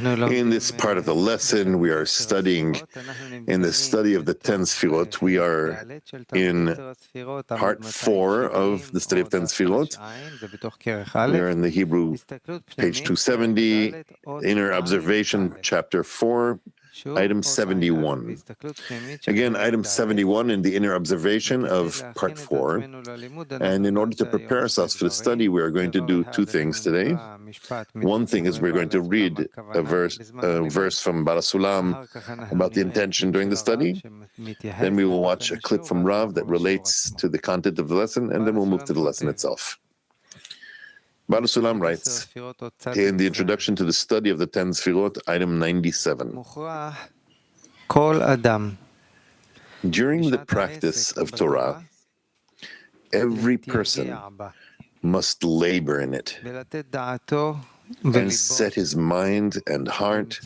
In this part of the lesson, we are studying in the study of the 10 Sefirot. We are in part 4 of the study of 10 Sefirot. We are in the Hebrew, page 270, Inner Observation, chapter 4, item 71. Again, item 71 in the Inner Observation of part 4. And in order to prepare ourselves for the study, we are going to do two things today. One thing is we're going to read a verse from Baal HaSulam about the intention during the study. Then we will watch a clip from Rav that relates to the content of the lesson, and then we'll move to the lesson itself. Baal HaSulam writes, in the introduction to the study of the 10 Sefirot, item 97. During the practice of Torah, every person must labor in it and set his mind and heart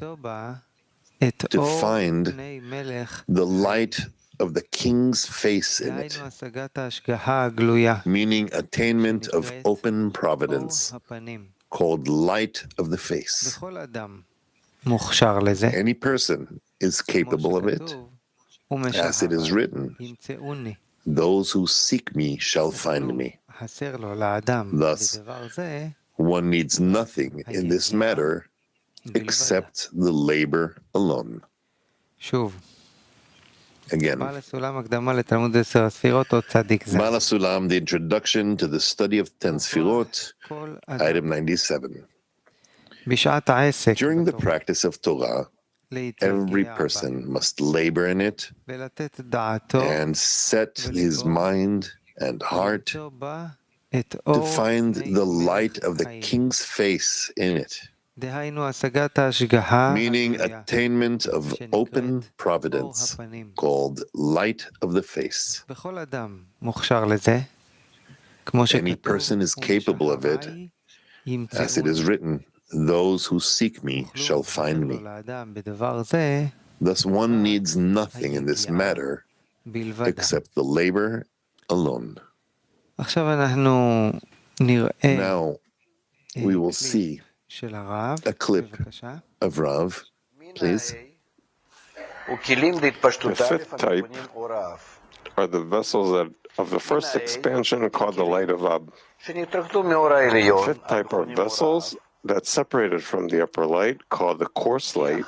to find the light of the king's face in it, meaning attainment of open providence, called light of the face. Any person is capable of it, as it is written, those who seek me shall find me. Thus, one needs nothing in this matter except the labor alone. Again, Baal HaSulam, the introduction to the study of 10 Sefirot, item 97. During the practice of Torah, every person must labor in it and set his mind and heart to find the light of the king's face in it, meaning attainment of open providence, called light of the face. Any person is capable of it, as it is written, those who seek me shall find me. Thus one needs nothing in this matter except the labor alone. Now we will see a clip of Rav, please. The fifth type are the vessels of the first expansion called the light of Ab. The fifth type are vessels that separated from the upper light called the coarse light,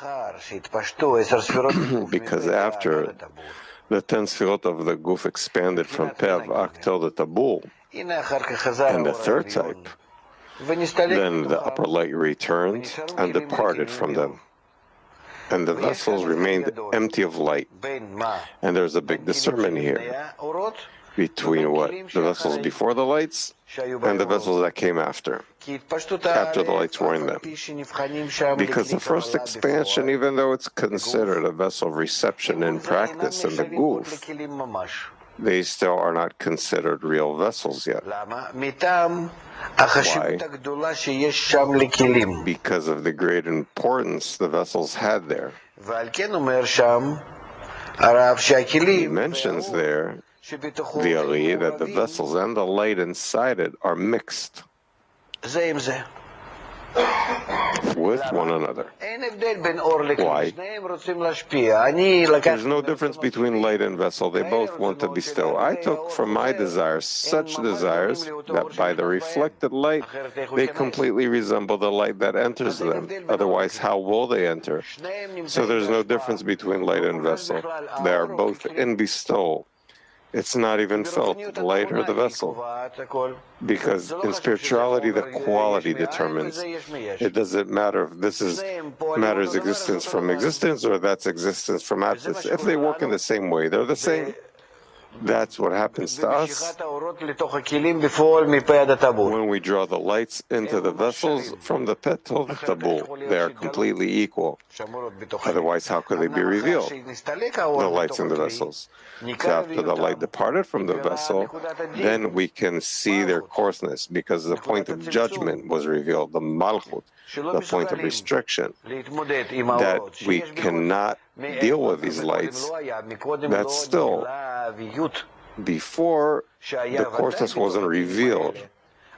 because after the 10 Sefirot of the Guf expanded from Pev, Ak till the Tabul, and the third type, then the upper light returned and departed from them, and the vessels remained empty of light. And there's a big discernment here between what the vessels before the lights and the vessels that came after the lights were in them. Because the first expansion, even though it's considered a vessel of reception in practice in the Guf, they still are not considered real vessels yet. Why? Because of the great importance the vessels had there. He mentions there, the Ali, that the vessels and the light inside it are mixed with one another. Why? There's no difference between light and vessel. They both want to bestow. I took from my desires such desires that by the reflected light they completely resemble the light that enters them. Otherwise, how will they enter? So there's no difference between light and vessel. They are both in bestowal. It's not even felt, the light or the vessel. Because in spirituality, the quality determines. It doesn't matter if this is matters existence from existence or that's existence from absence. If they work in the same way, they're the same. That's what happens to us when we draw the lights into the vessels from the pet till the tabul. They are completely equal. Otherwise, how could they be revealed? The lights in the vessels. So after the light departed from the vessel, then we can see their coarseness, because the point of judgment was revealed, the malchut, the point of restriction, that we cannot deal with these lights. That's still before the coarseness wasn't revealed.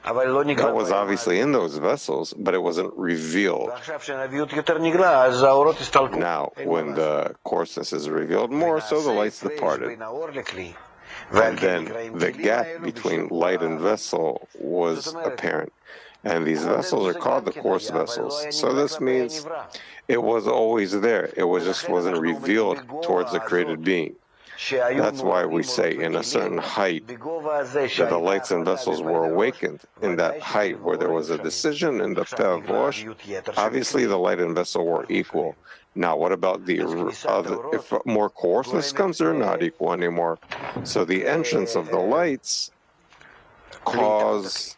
That was obviously in those vessels, but it wasn't revealed. Now, when the coarseness is revealed more, so the light's departed. And then the gap between light and vessel was apparent. And these vessels are called the coarse vessels. So this means it was always there. It just wasn't revealed towards the created being. That's why we say in a certain height that the lights and vessels were awakened in that height where there was a decision in the Pev Rosh. Obviously, the light and vessel were equal. Now, what about the other? If more coarseness comes, they're not equal anymore. So the entrance of the lights cause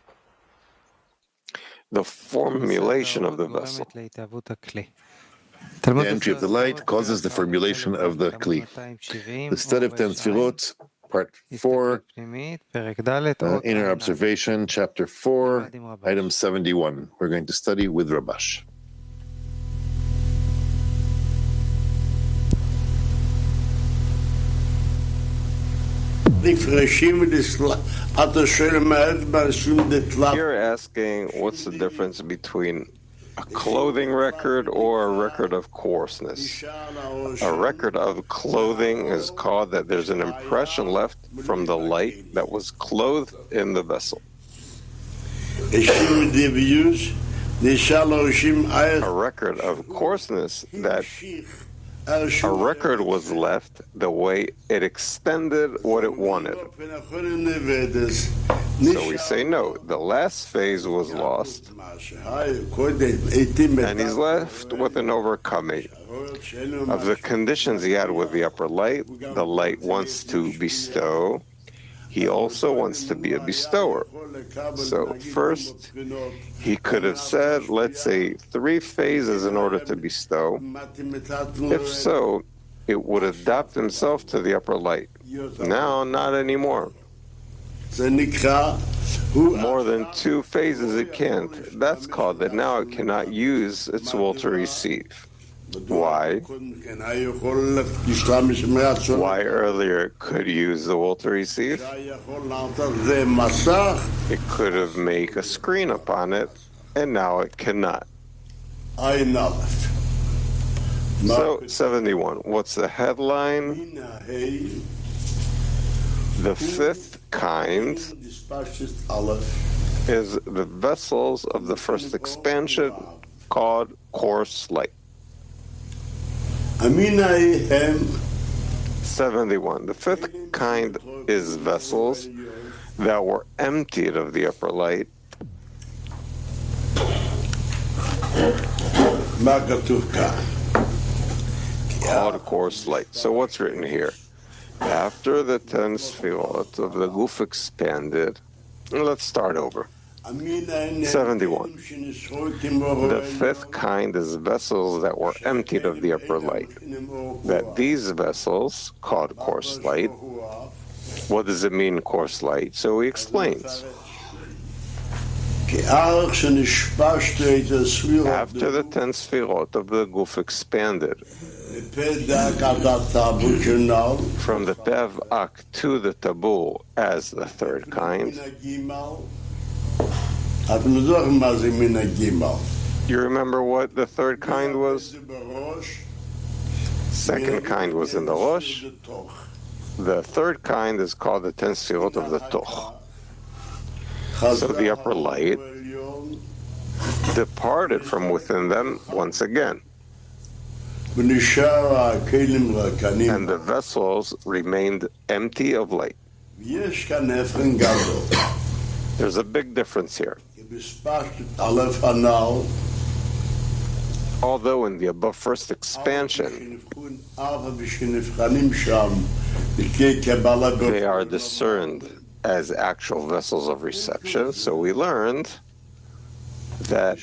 the formulation of the vessel. The entry of the light causes the formulation of the Kli. The study of 10 Sefirot, part 4, Inner Observation, chapter 4, item 71. We're going to study with Rabash. You're asking what's the difference between a clothing record or a record of coarseness. A record of clothing is called that there's an impression left from the light that was clothed in the vessel. A record of coarseness, that a record was left the way it extended what it wanted. So we say no, the last phase was lost, and he's left with an overcoming of the conditions he had with the upper light. The light wants to bestow. He also wants to be a bestower. So first, he could have said, let's say, 3 phases in order to bestow. If so, it would adapt himself to the upper light. Now, not anymore. More than 2 phases it can't. That's called that now it cannot use its will to receive. Why? Why earlier it could use the will to receive? It could have made a screen upon it, and now it cannot. So, 71. What's the headline? The 5th kind is the vessels of the first expansion called coarse light. 71. The 5th kind is vessels that were emptied of the upper light. Called coarse light. So what's written here? After the 10 Sefirot of the Guf expanded, let's start over. 71. The 5th kind is vessels that were emptied of the upper light. That these vessels, called coarse light, what does it mean, coarse light? So he explains. After the 10 Sefirot of the Guf expanded, from the Pev Ak to the Tabul as the 3rd kind. You remember what the 3rd kind was? 2nd kind was in the Rosh. The 3rd kind is called the 10 Sefirot of the Toch. So the upper light departed from within them once again. And the vessels remained empty of light. There's a big difference here. Although in the above first expansion, they are discerned as actual vessels of reception, so we learned that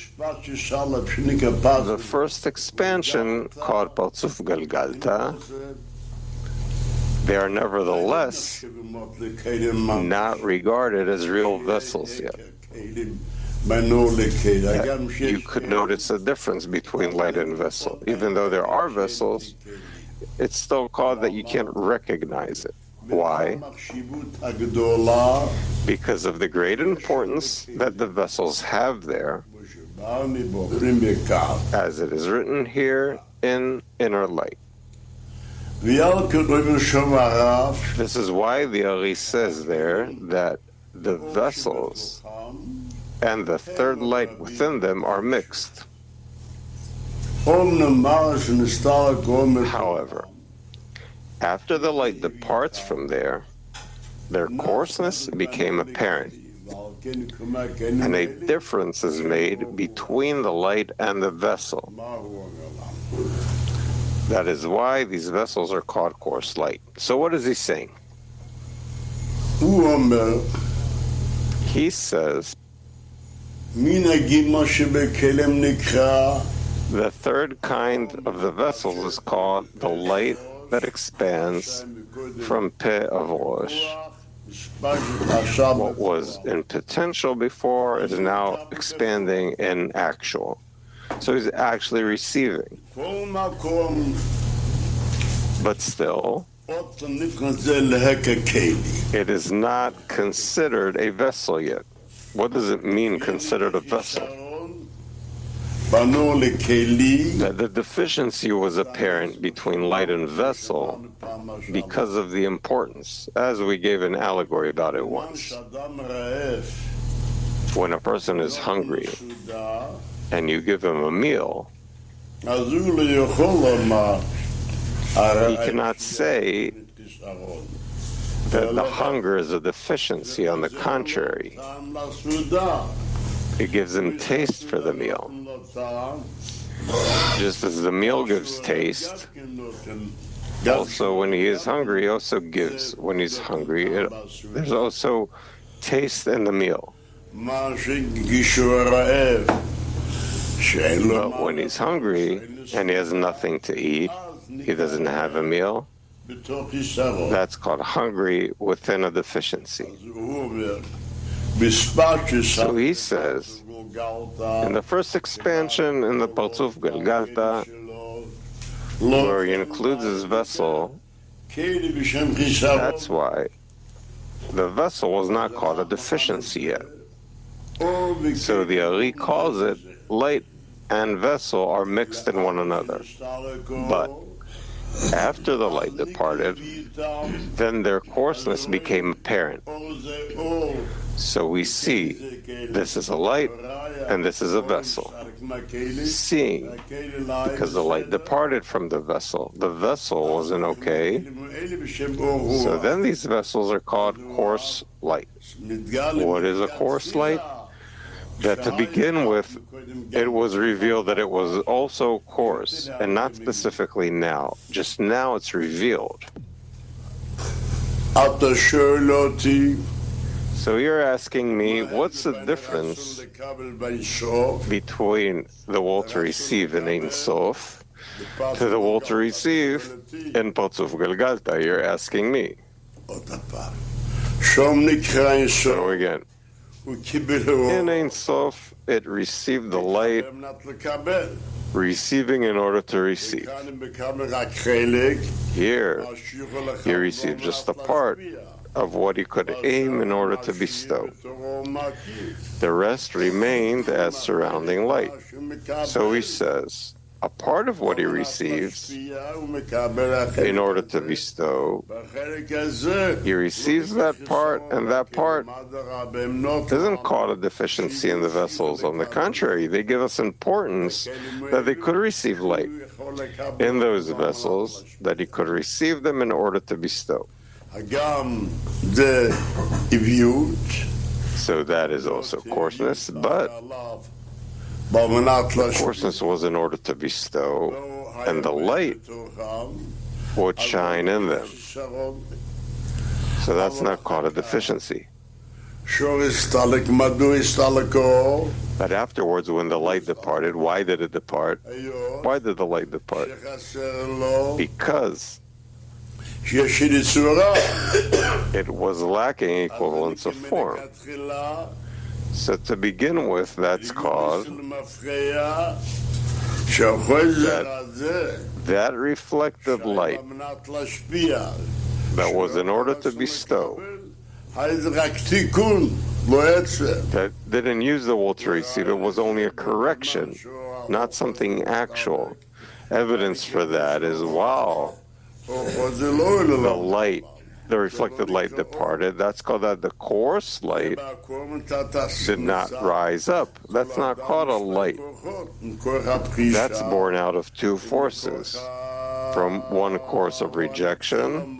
the first expansion, called Partzuf Galgalta, they are nevertheless not regarded as real vessels yet. You could notice a difference between light and vessel. Even though there are vessels, it's still called that you can't recognize it. Why? Because of the great importance that the vessels have there, as it is written here in Inner Light. This is why the Ari says there that the vessels and the third light within them are mixed. However, after the light departs from there, their coarseness became apparent, and a difference is made between the light and the vessel. That is why these vessels are called coarse light. So what is he saying? He says, the third kind of the vessels is called the light that expands from Peh of Rosh. What was in potential before is now expanding in actual. So he's actually receiving. But still, it is not considered a vessel yet. What does it mean, considered a vessel? That the deficiency was apparent between light and vessel because of the importance, as we gave an allegory about it once. When a person is hungry and you give him a meal, he cannot say that the hunger is a deficiency. On the contrary, it gives him taste for the meal. Just as the meal gives taste, also when he is hungry, he also gives. When he's hungry, there's also taste in the meal. But when he's hungry and he has nothing to eat, he doesn't have a meal, that's called hungry within a deficiency. So he says, in the first expansion in the Partzuf Galgalta, where he includes his vessel, that's why the vessel was not called a deficiency yet. So the Ari calls it light and vessel are mixed in one another. But after the light departed, then their coarseness became apparent. So we see this is a light and this is a vessel. Seeing, because the light departed from the vessel wasn't okay. So then these vessels are called coarse light. What is a coarse light? That to begin with, it was revealed that it was also coarse, and not specifically now. Just now it's revealed. So you're asking me, what's the difference between the will to receive in Ein Sof to the will to receive in Partzuf Galgalta? You're asking me. So again, in Ein Sof, it received the light, receiving in order to receive. Here, he received just a part of what he could aim in order to bestow. The rest remained as surrounding light. So he says, a part of what he receives in order to bestow, he receives that part, and that part doesn't cause a deficiency in the vessels. On the contrary, they give us importance that they could receive light in those vessels, that he could receive them in order to bestow. So that is also coarseness, but the coarseness was in order to bestow, and the light would shine in them. So that's not called a deficiency. But afterwards, when the light departed, why did it depart? Why did the light depart? Because it was lacking equivalence of form. So to begin with, that's called that reflective light that was in order to bestow, that didn't use the wool to receive, it was only a correction, not something actual. Evidence for that is, wow, the light, the reflected light departed. That's called that the coarse light did not rise up. That's not called a light. That's born out of two forces. From one course of rejection,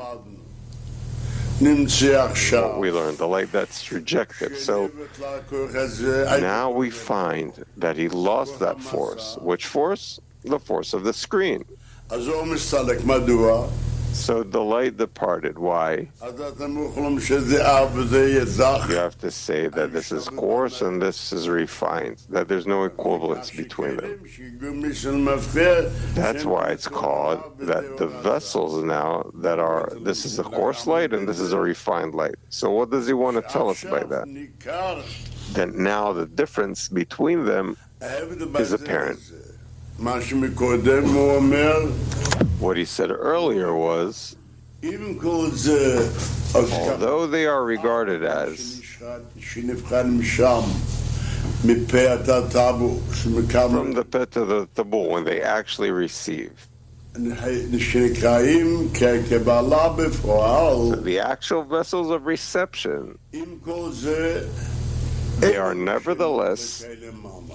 what we learned, the light that's rejected. So now we find that he lost that force. Which force? The force of the screen. So the light departed. Why? You have to say that this is coarse and this is refined, that there's no equivalence between them. That's why it's called that the vessels now that are, this is a coarse light and this is a refined light. So what does he want to tell us by that? That now the difference between them is apparent. What he said earlier was, although they are regarded as from the pet to the taboo, when they actually receive, so the actual vessels of reception, they are nevertheless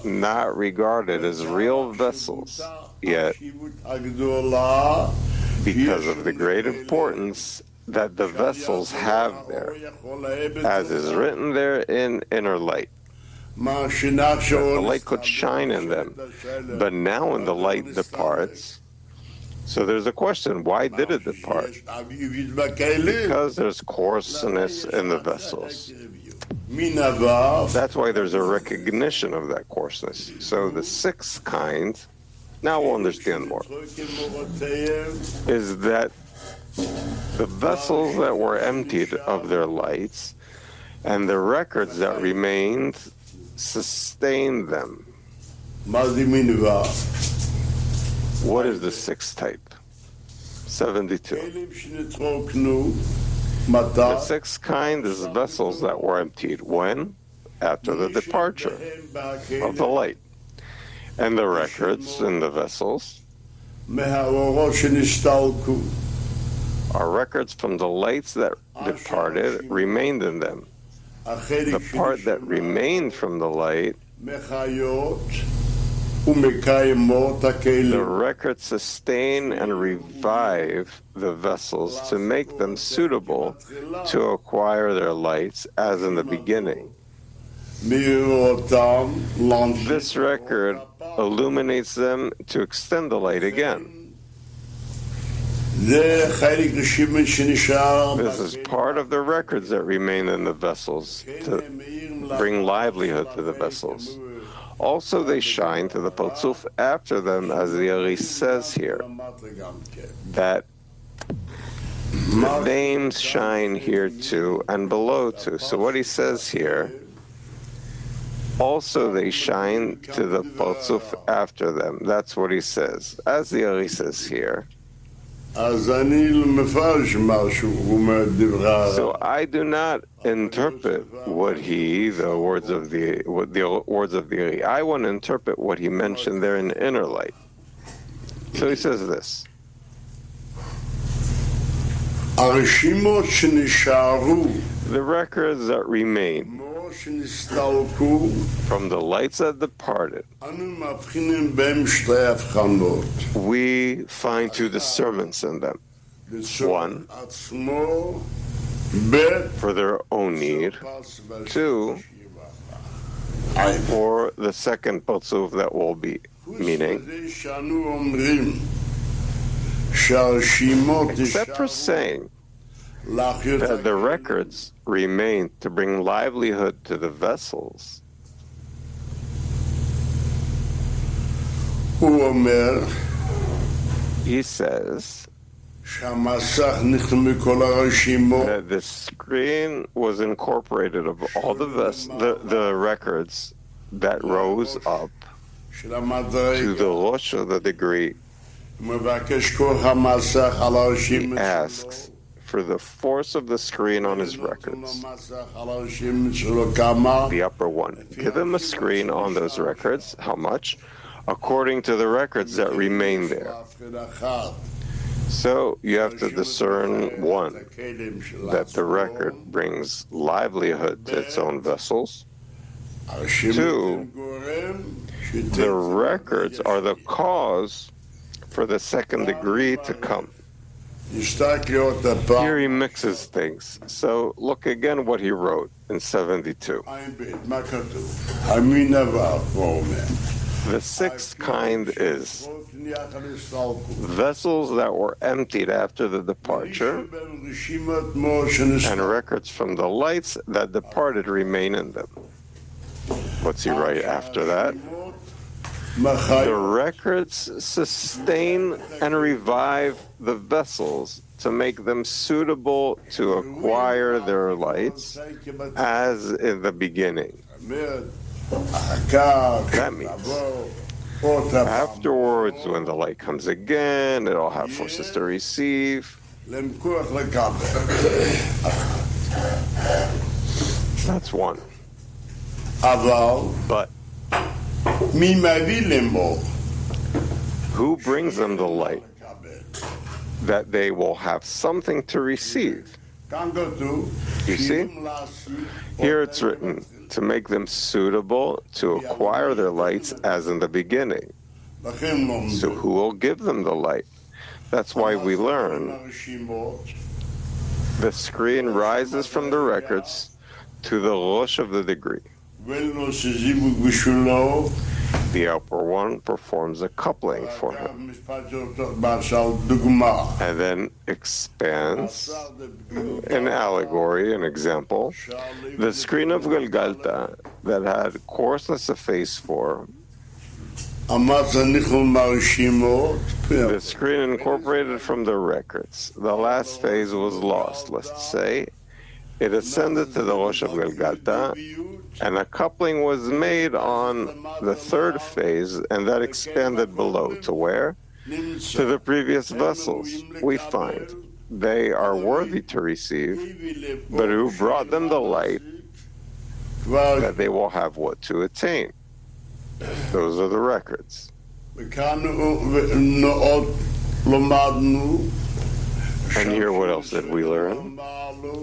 not regarded as real vessels, yet because of the great importance that the vessels have there, as is written there in inner light, that the light could shine in them. But now when the light departs, so there's a question, why did it depart? Because there's coarseness in the vessels. That's why there's a recognition of that coarseness. So the sixth kind, now we'll understand more, is that the vessels that were emptied of their lights and the records that remained sustained them. What is the sixth type? 72. The sixth kind is vessels that were emptied. When? After the departure of the light. And the records in the vessels are records from the lights that departed, remained in them. The part that remained from the light, the records sustain and revive the vessels to make them suitable to acquire their lights as in the beginning. This record illuminates them to extend the light again. This is part of the records that remain in the vessels to bring livelihood to the vessels. Also, they shine to the Parzuf after them, as the Ari says here, that the names shine here too and below too. So what he says here, also they shine to the Parzuf after them. That's what he says. As the Ari says here. So I do not interpret what the words of the Ari. I want to interpret what he mentioned there in inner light. So he says this. The records that remain from the lights that departed, we find two discernments in them. One, for their own need. Two, for the second Parzuf that will be, meaning, except for saying that the records remain to bring livelihood to the vessels. He says that the screen was incorporated of all the records that rose up to the Rosh of the degree. He asks for the force of the screen on his records. The upper one. Give him a screen on those records. How much? According to the records that remain there. So you have to discern, one, that the record brings livelihood to its own vessels. Two, the records are the cause for the second degree to come. Here he mixes things. So look again what he wrote in 72. The sixth kind is vessels that were emptied after the departure, and records from the lights that departed remain in them. What's he write after that? The records sustain and revive the vessels to make them suitable to acquire their lights as in the beginning. That means afterwards, when the light comes again, it'll have forces to receive. That's one. But who brings them the light? That they will have something to receive. You see? Here it's written, to make them suitable to acquire their lights as in the beginning. So who will give them the light? That's why we learn the screen rises from the records to the Rosh of the degree. The upper one performs a coupling for him, and then expands an allegory, an example. The screen of Galgalta that had coarseness of phase 4, the screen incorporated from the records. The last phase was lost, let's say. It ascended to the Rosh of Galgalta, and a coupling was made on the third phase, and that expanded below to where? To the previous vessels. We find they are worthy to receive, but who brought them the light that they will have what to attain? Those are the records. And here, what else did we learn?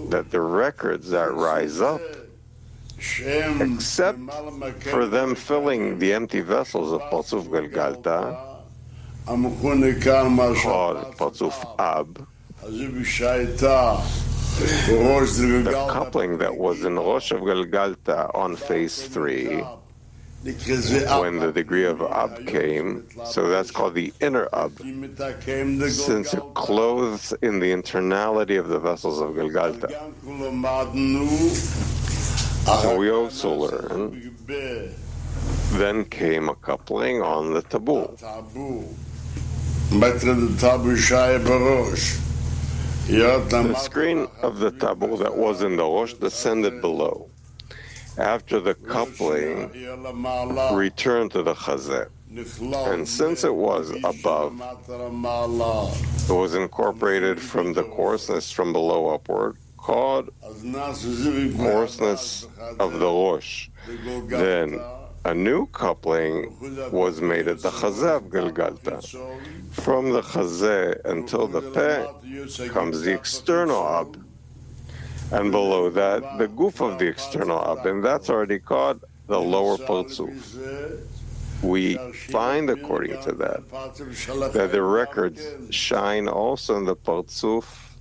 That the records that rise up, except for them filling the empty vessels of Parzuf Galgalta, called Parzuf Ab, the coupling that was in Rosh of Galgalta on phase 3, when the degree of Ab came, so that's called the inner Ab, since it clothes in the internality of the vessels of Galgalta. So we also learn, then came a coupling on the taboo. The screen of the taboo that was in the Rosh descended below. After the coupling, returned to the Chazeh. And since it was above, it was incorporated from the coarseness from below upward, called coarseness of the Rosh. Then a new coupling was made at the Chazeh of Galgalta. From the Chazeh until the Peh comes the external Ab. And below that, the goof of the external Ab, and that's already called the lower Parzuf. We find, according to that the records shine also in the Parzuf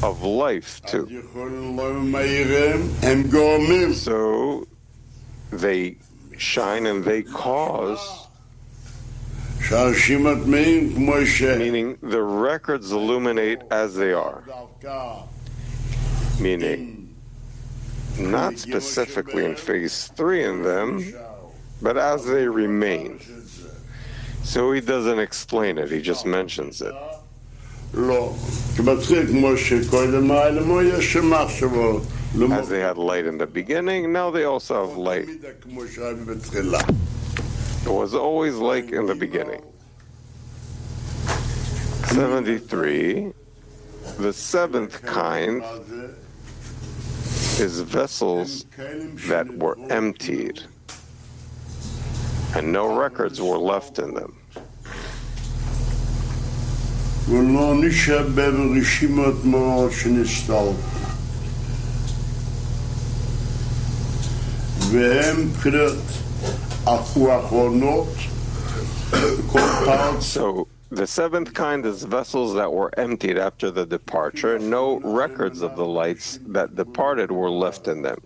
of life, too. So they shine and they cause, meaning the records illuminate as they are. Meaning, not specifically in phase 3 in them, but as they remained. So he doesn't explain it, he just mentions it. As they had light in the beginning, now they also have light. It was always like in the beginning. 73. The seventh kind is vessels that were emptied, and no records were left in them. So the seventh kind is vessels that were emptied after the departure. No records of the lights that departed were left in them.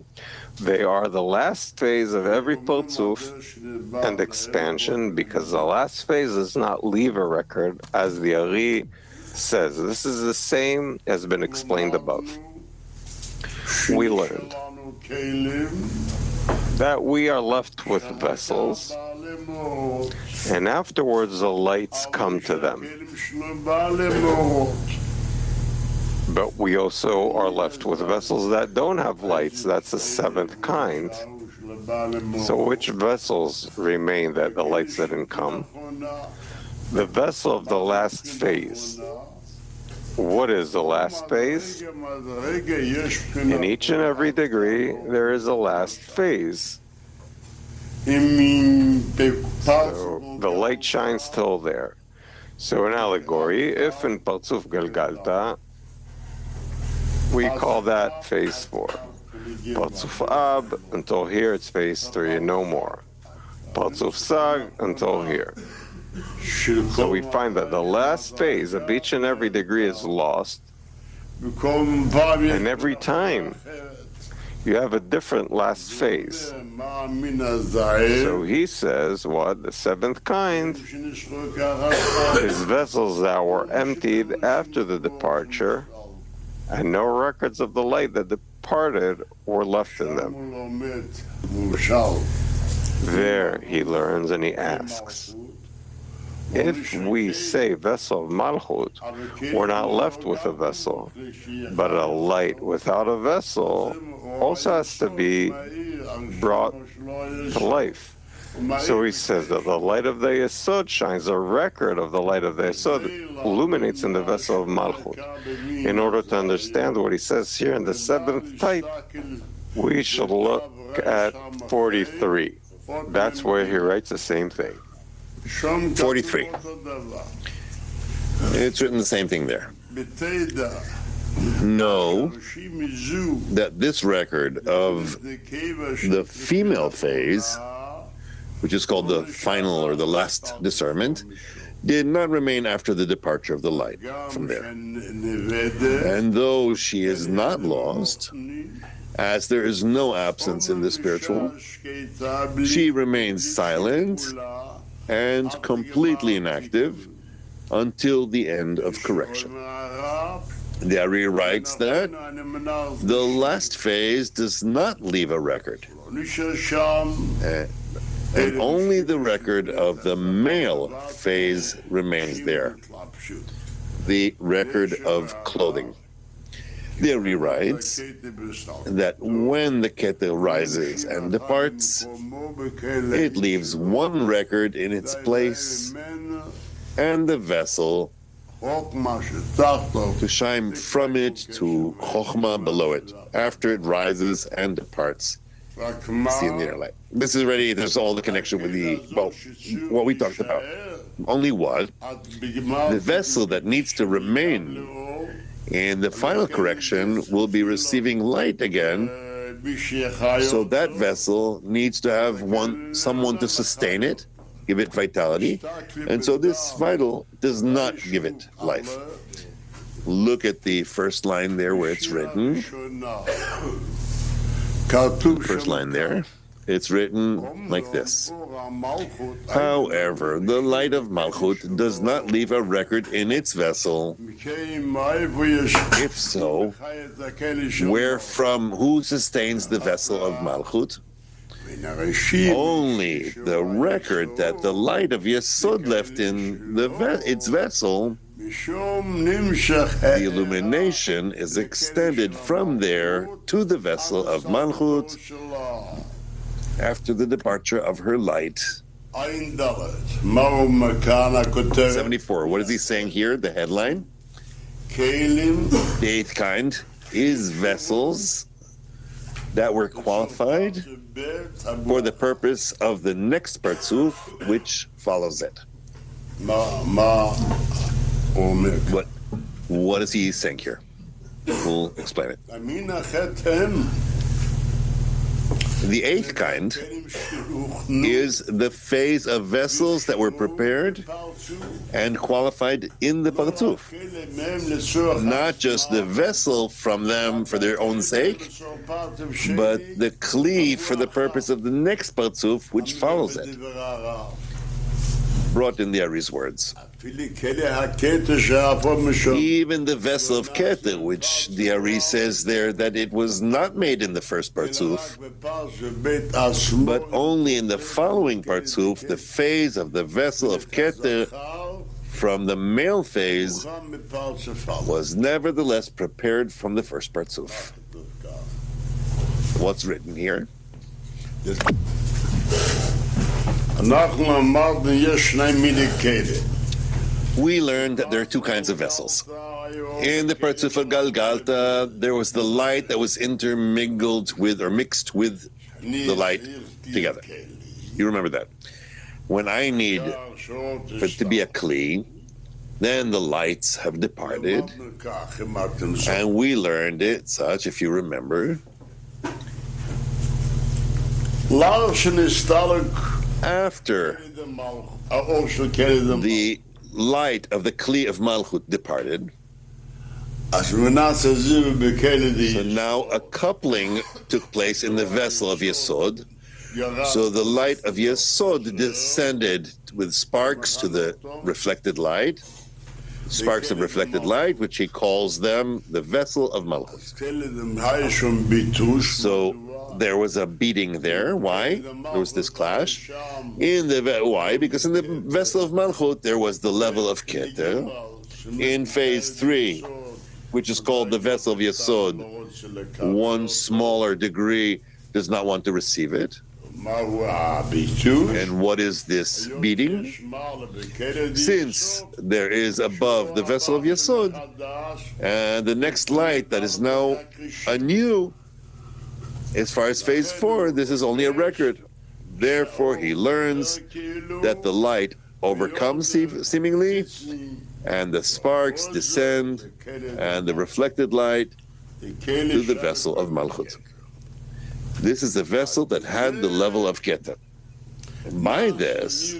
They are the last phase of every Partzuf and expansion, because the last phase does not leave a record, as the Ari says. This is the same as been explained above. We learned that we are left with vessels, and afterwards the lights come to them. But we also are left with vessels that don't have lights. That's the seventh kind. So which vessels remain that the lights didn't come? The vessel of the last phase. What is the last phase? In each and every degree, there is a last phase. So the light shines till there. So in allegory, if in Partzuf Galgalta, we call that phase 4. Partzuf Ab, until here it's phase 3 and no more. Partzuf Sag, until here. So we find that the last phase of each and every degree is lost, and every time you have a different last phase. So he says, what? The seventh kind is vessels that were emptied after the departure, and no records of the light that departed were left in them. There he learns and he asks, if we say vessel of Malchut, we're not left with a vessel, but a light without a vessel also has to be brought to life. So he says that the light of the Yesod shines, a record of the light of the Yesod illuminates in the vessel of Malchut. In order to understand what he says here in the seventh type, we should look at 43. That's where he writes the same thing. 43. It's written the same thing there. Know that this record of the female phase, which is called the final or the last discernment, did not remain after the departure of the light from there. And though she is not lost, as there is no absence in the spiritual, she remains silent and completely inactive until the end of correction. The Ari writes that the last phase does not leave a record, and only the record of the male phase remains there, the record of clothing. The Ari writes that when the Keter rises and departs, it leaves one record in its place, and the vessel to shine from it to Chokhmah below it, after it rises and departs. See in the inner light. This is already, there's all the connection with what we talked about. Only what? The vessel that needs to remain in the final correction will be receiving light again, so that vessel needs to have someone to sustain it, give it vitality, and so this vital does not give it life. Look at the first line there where it's written. First line there, it's written like this. However, the light of Malchut does not leave a record in its vessel. If so, who sustains the vessel of Malchut? Only the record that the light of Yesod left in its vessel. The illumination is extended from there to the vessel of Malchut after the departure of her light. 74. What is he saying here? The headline? The eighth kind is vessels that were qualified for the purpose of the next parzuf, which follows it. What is he saying here? We'll explain it. The eighth kind is the phase of vessels that were prepared and qualified in the parzuf. Not just the vessel from them for their own sake, but the kli for the purpose of the next parzuf, which follows it. Brought in the Ari's words. Even the vessel of Keter, which the Ari says there that it was not made in the first parzuf, but only in the following parzuf, the phase of the vessel of Keter from the male phase was nevertheless prepared from the first parzuf. What's written here? We learned that there are two kinds of vessels. In the parzuf of Galgalta, there was the light that was intermingled with or mixed with the light together. You remember that. When I need for it to be a kli, then the lights have departed, and we learned it such, if you remember, after the light of the kli of Malchut departed, so now a coupling took place in the vessel of Yesod. So the light of Yesod descended with sparks to the reflected light, sparks of reflected light, which he calls them the vessel of Malchut. So there was a beating there. Why? There was this clash. Why? Because in the vessel of Malchut there was the level of Keter. In phase 3, which is called the vessel of Yesod, one smaller degree does not want to receive it. And what is this beating? Since there is above the vessel of Yesod, and the next light that is now anew, as far as phase 4, this is only a record. Therefore, he learns that the light overcomes seemingly, and the sparks descend, and the reflected light to the vessel of Malchut. This is a vessel that had the level of Keter. By this,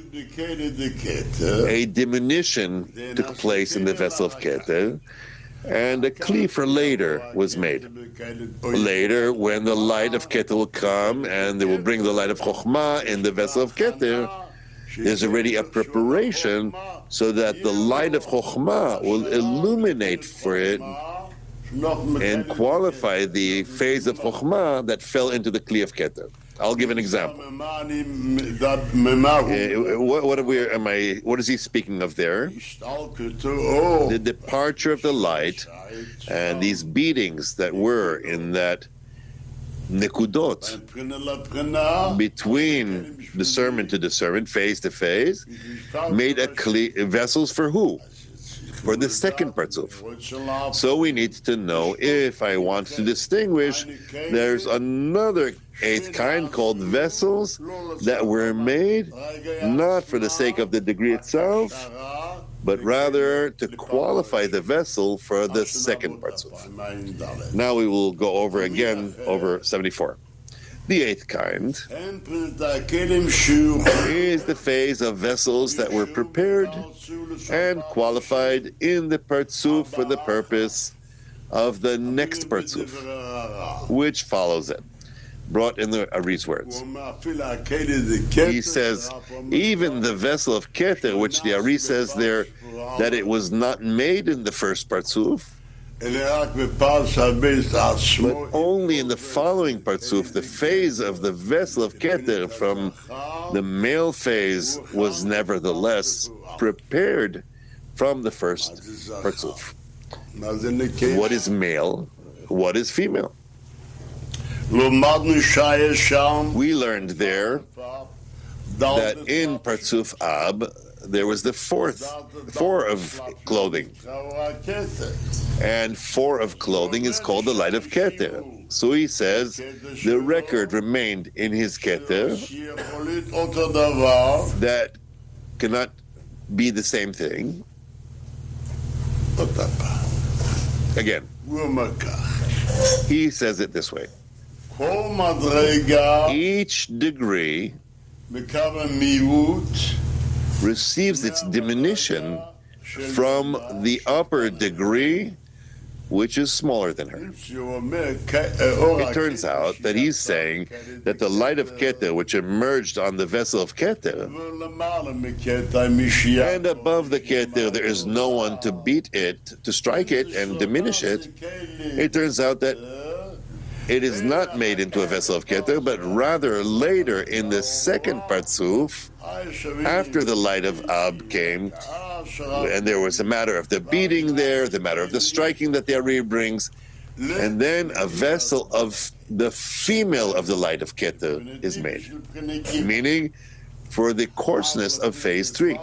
a diminution took place in the vessel of Keter, and a kli for later was made. Later, when the light of Keter will come, and they will bring the light of Chokhmah in the vessel of Keter, there's already a preparation so that the light of Chokhmah will illuminate for it and qualify the phase of Chokhmah that fell into the kli of Keter. I'll give an example. What is he speaking of there? The departure of the light and these beatings that were in that nekudot between discernment to discernment, phase to phase, made a vessels for who? For the second parzuf. So we need to know, if I want to distinguish, there's another eighth kind called vessels that were made not for the sake of the degree itself, but rather to qualify the vessel for the second parzuf. Now we will go over again over 74. The eighth kind is the phase of vessels that were prepared and qualified in the parzuf for the purpose of the next parzuf, which follows it. Brought in the Ari's words. He says, even the vessel of Keter, which the Ari says there, that it was not made in the first parzuf, but only in the following parzuf, the phase of the vessel of Keter from the male phase was nevertheless prepared from the first parzuf. What is male? What is female? We learned there that in Parzuf Ab, there was the four of clothing. And four of clothing is called the light of Keter. So he says the record remained in his Keter that cannot be the same thing. Again, he says it this way. Each degree receives its diminution from the upper degree, which is smaller than her. It turns out that he's saying that the light of Keter, which emerged on the vessel of Keter, and above the Keter there is no one to beat it, to strike it and diminish it. It turns out that it is not made into a vessel of Keter, but rather later in the second Partzuf, after the light of Ab came, and there was a matter of the beating there, the matter of the striking that the Ari brings, and then a vessel of the female of the light of Keter is made, meaning for the coarseness of phase 3.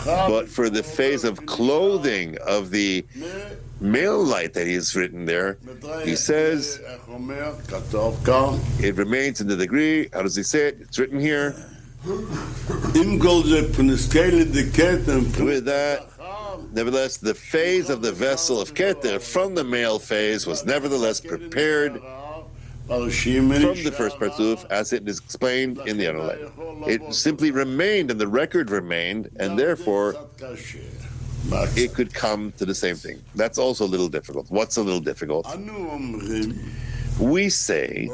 But for the phase of clothing of the male light that he's written there, he says it remains in the degree. How does he say it? It's written here. With that, nevertheless, the phase of the vessel of Keter from the male phase was nevertheless prepared from the first Partzuf, as it is explained in the other light. It simply remained, and the record remained, and therefore it could come to the same thing. That's also a little difficult. What's a little difficult? We say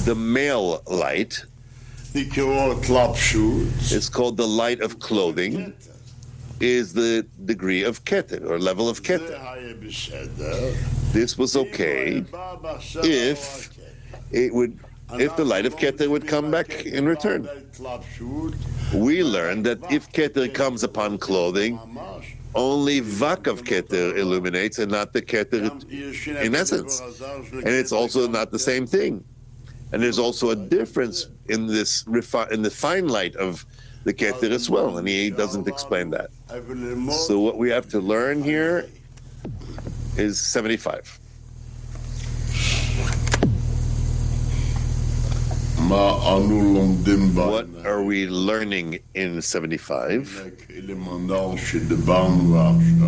the male light is called the light of clothing, is the degree of Keter, or level of Keter. This was okay if the light of Keter would come back in return. We learned that if Keter comes upon clothing, only Vak of Keter illuminates and not the Keter in essence. And it's also not the same thing. And there's also a difference in this in the fine light of the Keter as well, and he doesn't explain that. So what we have to learn here is 75. What are we learning in 75?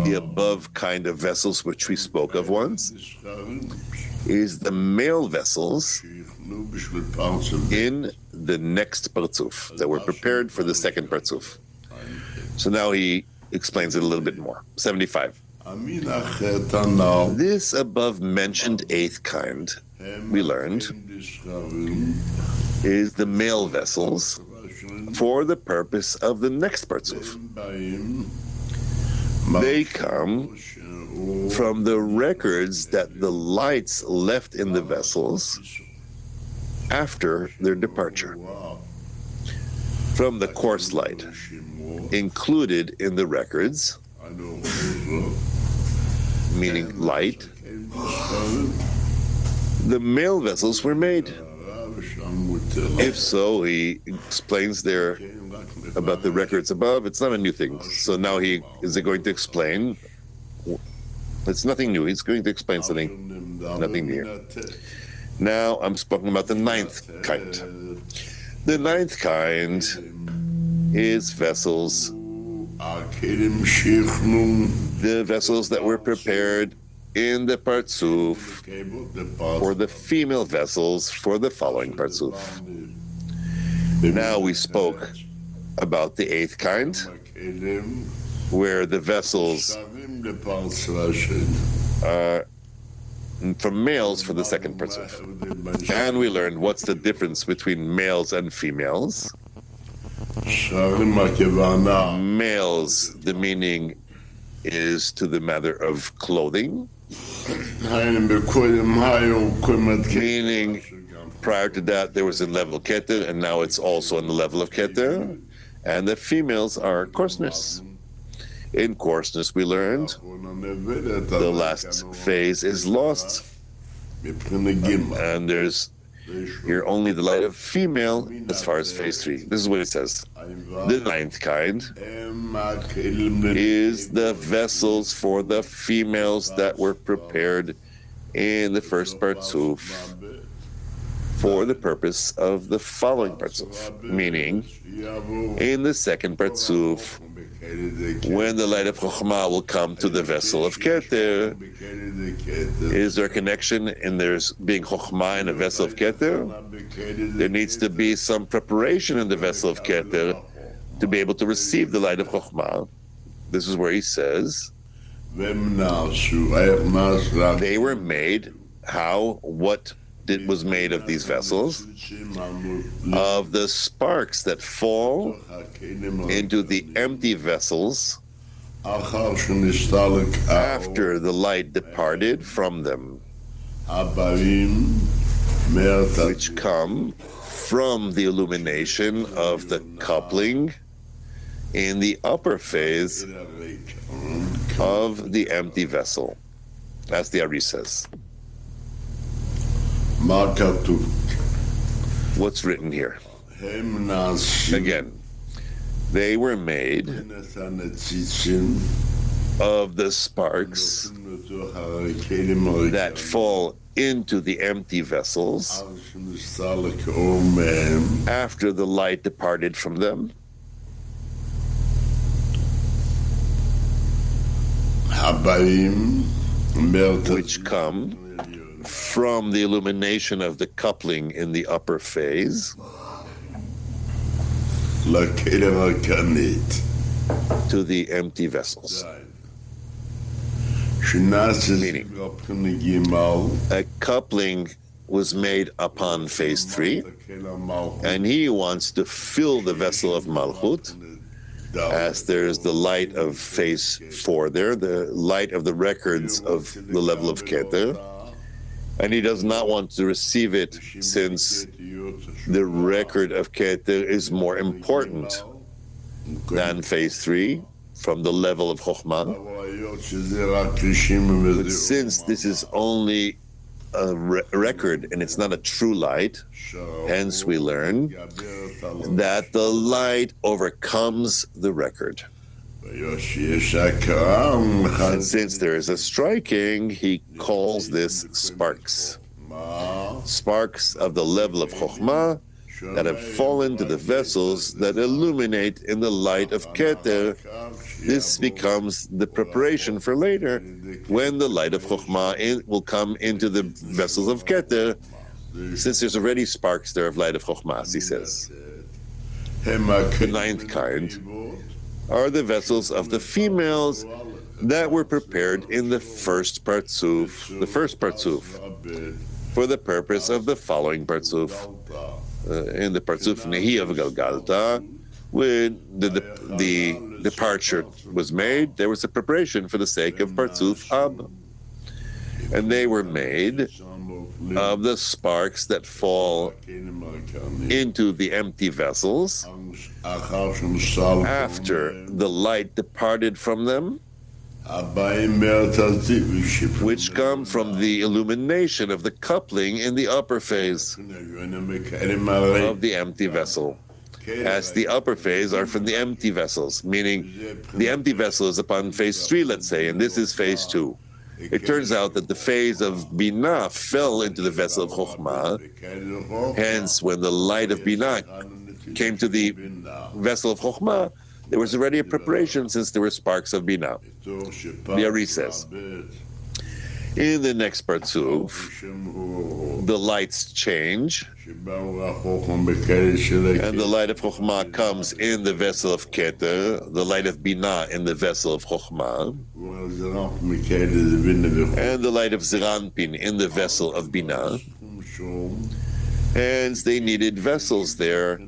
The above kind of vessels which we spoke of once is the male vessels in the next Partzuf that were prepared for the second Partzuf. So now he explains it a little bit more. 75. This above mentioned eighth kind, we learned, is the male vessels for the purpose of the next Partzuf. They come from the records that the lights left in the vessels after their departure, from the coarse light included in the records, meaning light, the male vessels were made. If so, he explains there about the records above. It's not a new thing. So now he is going to explain. It's nothing new. He's going to explain something, nothing new. Now I'm speaking about the ninth kind. The ninth kind is vessels, the vessels that were prepared in the Partzuf for the female vessels for the following Partzuf. Now we spoke about the eighth kind, where the vessels are from males for the second Partzuf. And we learned what's the difference between males and females. Males, the meaning is to the matter of clothing, meaning prior to that there was a level of Keter, and now it's also on the level of Keter, and the females are coarseness. In coarseness we learned the last phase is lost, and there's Here only the light of female as far as phase 3. This is what it says. The ninth kind is the vessels for the females that were prepared in the first Partzuf for the purpose of the following Partzuf, meaning in the second Partzuf, when the light of Chokhmah will come to the vessel of Keter. Is there a connection in there's being Chokhmah in a vessel of Keter? There needs to be some preparation in the vessel of Keter to be able to receive the light of Chokhmah. This is where he says, they were made, how, what was made of these vessels? Of the sparks that fall into the empty vessels after the light departed from them, which come from the illumination of the coupling in the upper phase of the empty vessel, as the Ari says. What's written here? Again, they were made of the sparks that fall into the empty vessels after the light departed from them, which come from the illumination of the coupling in the upper phase to the empty vessels. Meaning, a coupling was made upon phase 3, and he wants to fill the vessel of Malchut, as there's the light of phase 4 there, the light of the records of the level of Keter, and he does not want to receive it since the record of Keter is more important than phase 3 from the level of Chokhmah. But since this is only a record and it's not a true light, hence we learn that the light overcomes the record. And since there is a striking, he calls this sparks. Sparks of the level of Chokhmah that have fallen to the vessels that illuminate in the light of Keter. This becomes the preparation for later, when the light of Chokhmah will come into the vessels of Keter, since there's already sparks there of light of Chokhmah, as he says. The ninth kind are the vessels of the females that were prepared in the first Partzuf, for the purpose of the following Partzuf. In the Partzuf Nehi of Galgalta, when the departure was made, there was a preparation for the sake of Partzuf Ab. And they were made of the sparks that fall into the empty vessels after the light departed from them, which come from the illumination of the coupling in the upper phase of the empty vessel. As the upper phase are from the empty vessels, meaning the empty vessel is upon phase 3, let's say, and this is phase 2. It turns out that the phase of Binah fell into the vessel of Chokhmah. Hence, when the light of Binah came to the vessel of Chokhmah, there was already a preparation since there were sparks of Binah. The Ari says, in the next Partzuf, the lights change, and the light of Chokhmah comes in the vessel of Keter, the light of Binah in the vessel of Chokhmah, and the light of Zeranpin in the vessel of Binah. Hence, they needed vessels there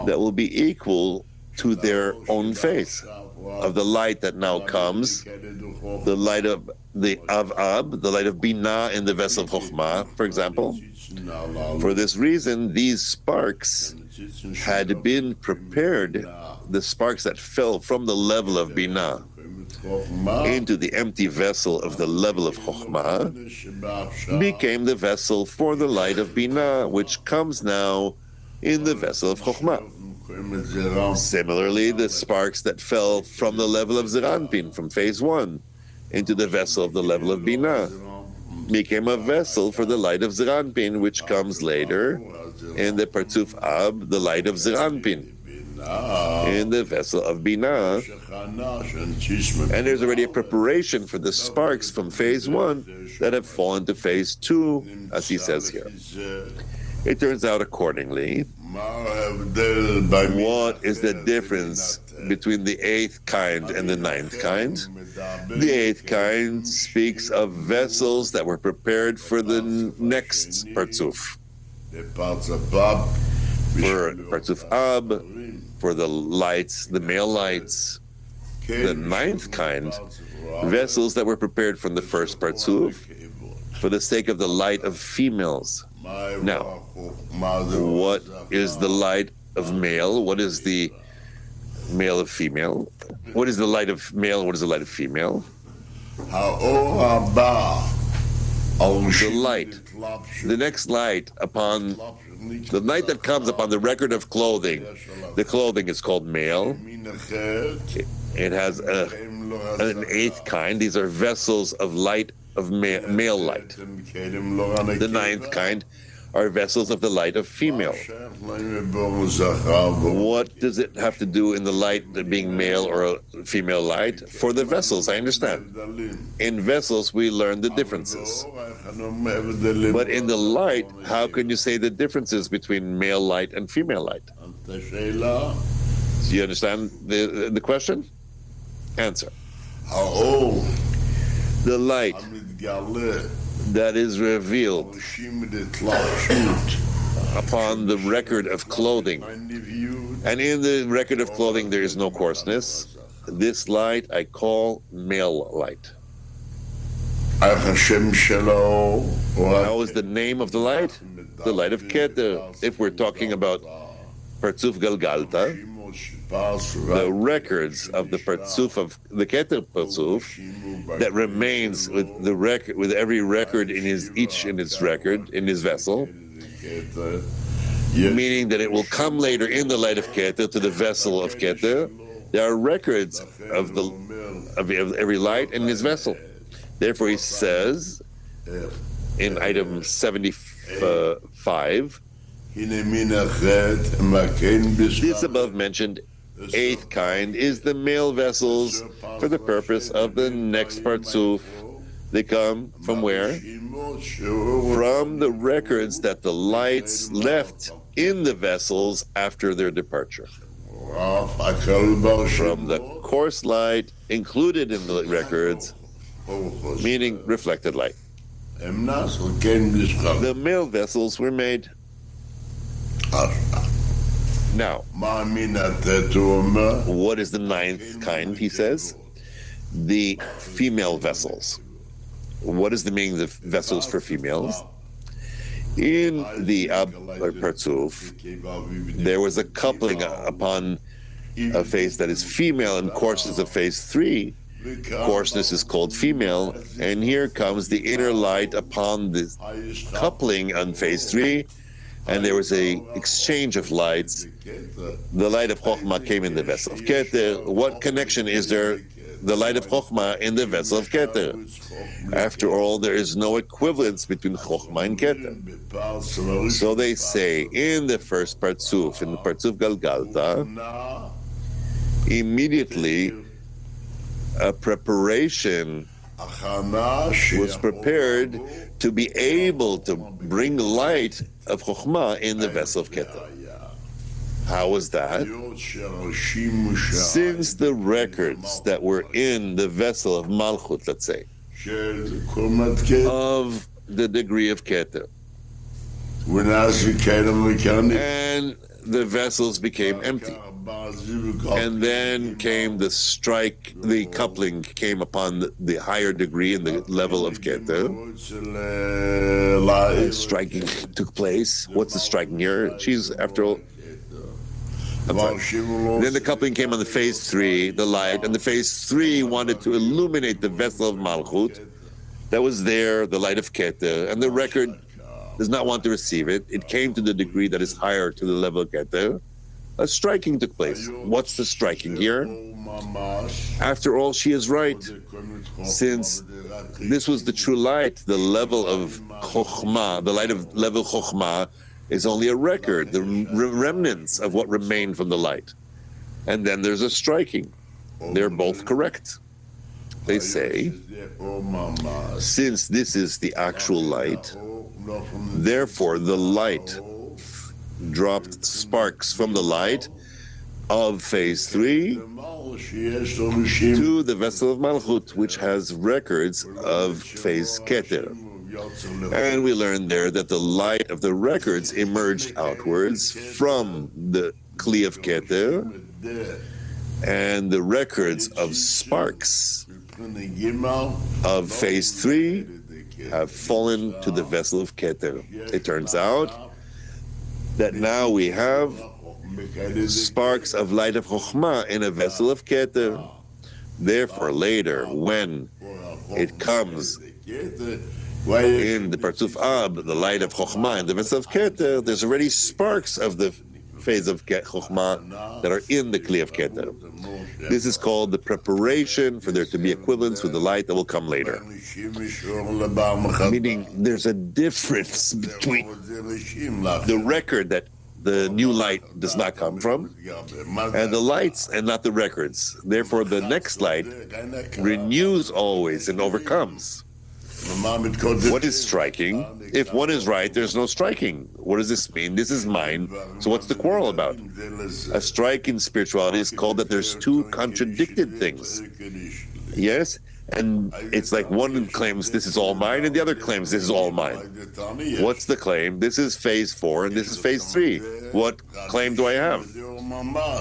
that will be equal to their own phase of the light that now comes, the light of the Av, the light of Binah in the vessel of Chokhmah, for example. For this reason, these sparks had been prepared, the sparks that fell from the level of Binah into the empty vessel of the level of Chokhmah became the vessel for the light of Binah, which comes now in the vessel of Chokhmah. Similarly, the sparks that fell from the level of Zeranpin, from phase 1, into the vessel of the level of Binah, became a vessel for the light of Zeranpin, which comes later in the Partzuf Ab, the light of Zeranpin, in the vessel of Binah. And there's already a preparation for the sparks from phase 1 that have fallen to phase 2, as he says here. It turns out accordingly, what is the difference between the 8th kind and the 9th kind? The 8th kind speaks of vessels that were prepared for the next Partzuf. For Partzuf Ab, for the lights, the male lights. The 9th kind, vessels that were prepared from the first Partzuf for the sake of the light of females. Now, what is the light of male? What is the male of female? What is the light of male? What is the light of female? The light, the next light upon the night that comes upon the record of clothing. The clothing is called male. It has an 8th kind. These are vessels of light, of male light. The 9th kind are vessels of the light of female. What does it have to do in the light being male or female light? For the vessels, I understand. In vessels, we learn the differences. But in the light, how can you say the differences between male light and female light? Do you understand the question? Answer. The light that is revealed upon the record of clothing, and in the record of clothing there is no coarseness. This light I call male light. How is the name of the light? The light of Keter. If we're talking about Partzuf Galgalta, the records of the Partzuf of the Keter Partzuf that remains with the record, with every record in his record in his vessel, meaning that it will come later in the light of Keter to the vessel of Keter. There are records of every light in his vessel. Therefore, he says in item 75, this above mentioned 8th kind is the male vessels for the purpose of the next Partzuf. They come from where? From the records that the lights left in the vessels after their departure. From the coarse light included in the records, meaning reflected light. The male vessels were made. Now, what is the 9th kind, he says? The female vessels. What is the meaning of the vessels for females? In the Ab Partzuf, there was a coupling upon a face that is female and coarseness of phase 3. Coarseness is called female, and here comes the inner light upon the coupling on phase 3, and there was a exchange of lights. The light of Chokhmah came in the vessel of Keter. What connection is there, the light of Chokhmah in the vessel of Keter? After all, there is no equivalence between Chokhmah and Keter. So they say, in the first Partzuf, in the Partzuf Galgalta, immediately a preparation was prepared to be able to bring light of Chokhmah in the vessel of Keter. How was that? Since the records that were in the vessel of Malchut, let's say, of the degree of Keter, and the vessels became empty. And then came the strike, the coupling came upon the higher degree in the level of Keter. Striking took place. What's the striking here? She's, after all, Then the coupling came on the phase 3, the light, and the phase 3 wanted to illuminate the vessel of Malchut that was there, the light of Keter, and the record does not want to receive it. It came to the degree that is higher to the level of Keter. A striking took place. What's the striking here? After all, she is right. Since this was the true light, the level of Chokhmah, the light of level Chokhmah, is only a record, the remnants of what remained from the light. And then there's a striking. They're both correct. They say, since this is the actual light, therefore the light dropped sparks from the light of phase 3 to the vessel of Malchut, which has records of phase Keter. And we learned there that the light of the records emerged outwards from the Kli of Keter, and the records of sparks of phase 3 have fallen to the vessel of Keter. It turns out that now we have sparks of light of Chokhmah in a vessel of Keter. Therefore, later, when it comes in the Partzuf Ab, the light of Chokhmah in the vessel of Keter, there's already sparks of the phase of Chokhmah that are in the Kli of Keter. This is called the preparation for there to be equivalence with the light that will come later. Meaning there's a difference between the record that the new light does not come from, and the lights and not the records. Therefore, the next light renews always and overcomes. What is striking? If one is right, there's no striking. What does this mean? This is mine. So what's the quarrel about? A strike in spirituality is called that there's two contradicted things. Yes? And it's like one claims this is all mine and the other claims this is all mine. What's the claim? This is phase 4 and this is phase 3. What claim do I have?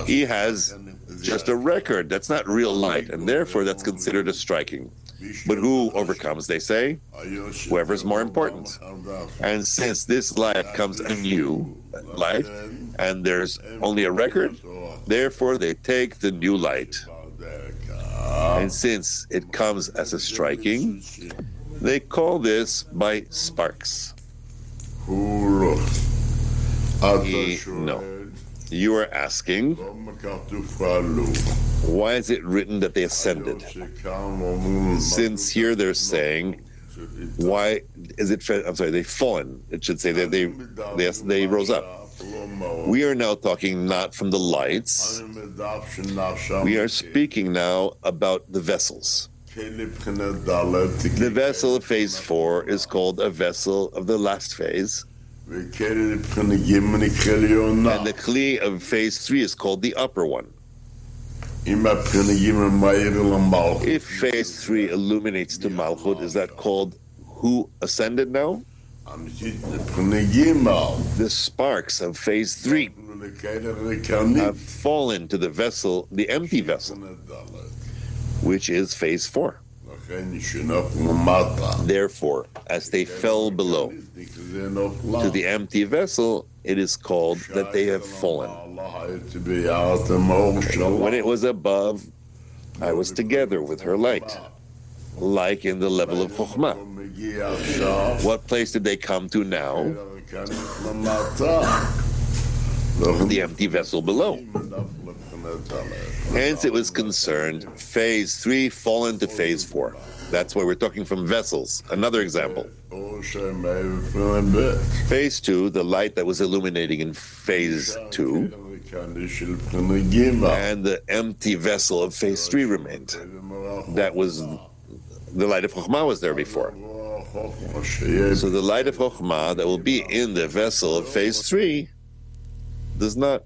He has just a record. That's not real light, and therefore that's considered a striking. But who overcomes, they say? Whoever's more important. And since this light comes a new light, and there's only a record, therefore they take the new light. And since it comes as a striking, they call this by sparks. No. You are asking, why is it written that they ascended? Since here they're saying, why is it, they've fallen. It should say that they rose up. We are now talking not from the lights. We are speaking now about the vessels. The vessel of phase 4 is called a vessel of the last phase. And the Kli of phase 3 is called the upper one. If phase 3 illuminates to Malchut, is that called who ascended now? The sparks of phase 3 have fallen to the vessel, the empty vessel, which is phase 4. Therefore, as they fell below to the empty vessel, it is called that they have fallen. When it was above, I was together with her light, like in the level of Chokhmah. What place did they come to now? The empty vessel below. Hence it was concerned, phase 3 fallen to phase 4. That's why we're talking from vessels. Another example. Phase 2, the light that was illuminating in phase 2, and the empty vessel of phase 3 remained. That was, the light of Chokhmah was there before. So the light of Chokhmah that will be in the vessel of phase 3 does not